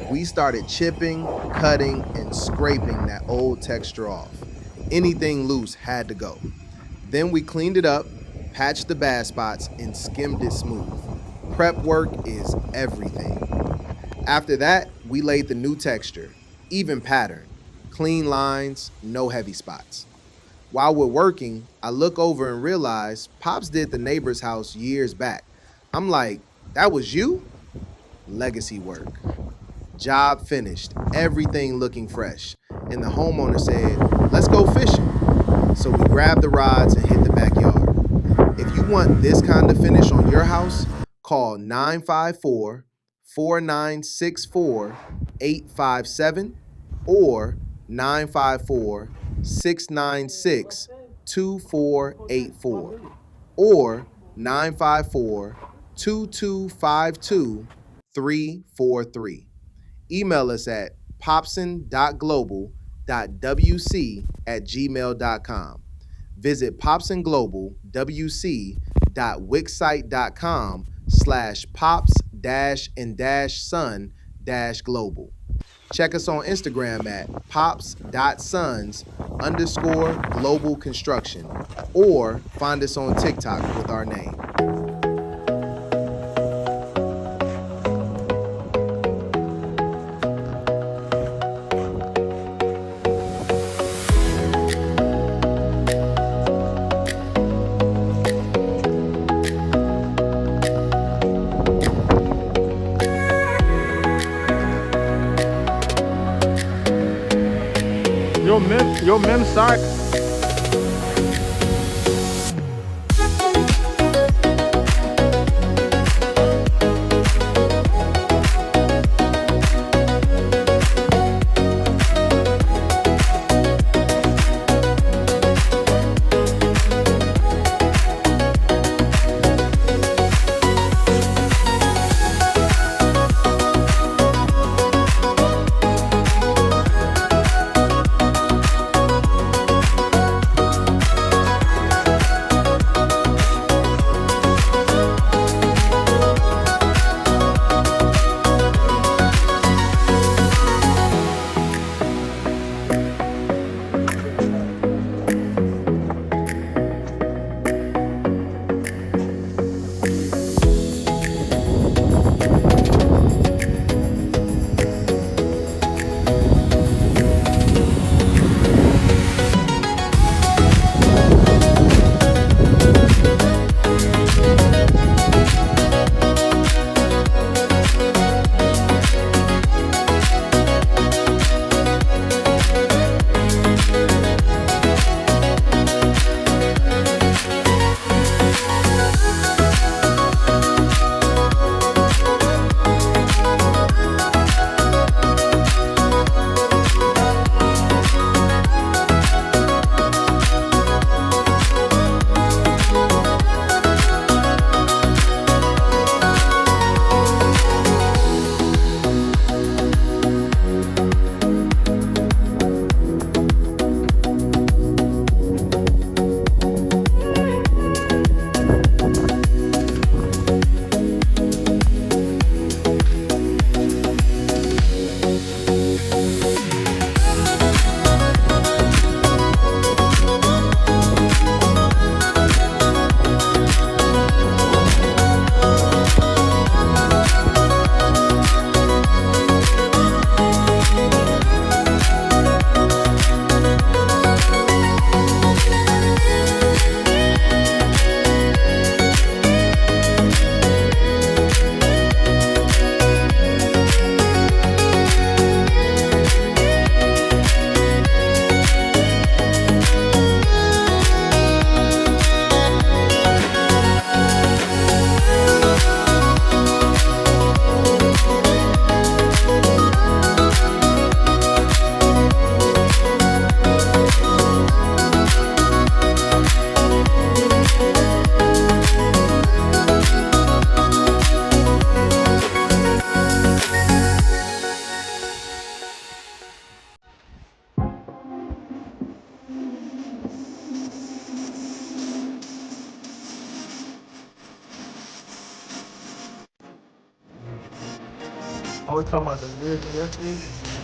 We started chipping, cutting, and scraping that old texture off. Anything loose had to go. Then we cleaned it up, patched the bad spots, and skimmed it smooth. Prep work is everything. After that, we laid the new texture, even pattern, clean lines, no heavy spots. While we're working, I look over and realize Pops did the neighbor's house years back. I'm like, that was you? Legacy work. Job finished, everything looking fresh. And the homeowner said, let's go fishing. So we grabbed the rods and hit the backyard. If you want this kind of finish on your house, call 954-4964-857 or 954-696-2484 or 954-2252-343. Email us at popson.global.wc@gmail.com. Visit popsandglobal.wc.wixsite.com/pops-and-son-global. Check us on Instagram at pops.sons_global construction or find us on TikTok with our name. Your men's side. we're talking about the vision yesterday.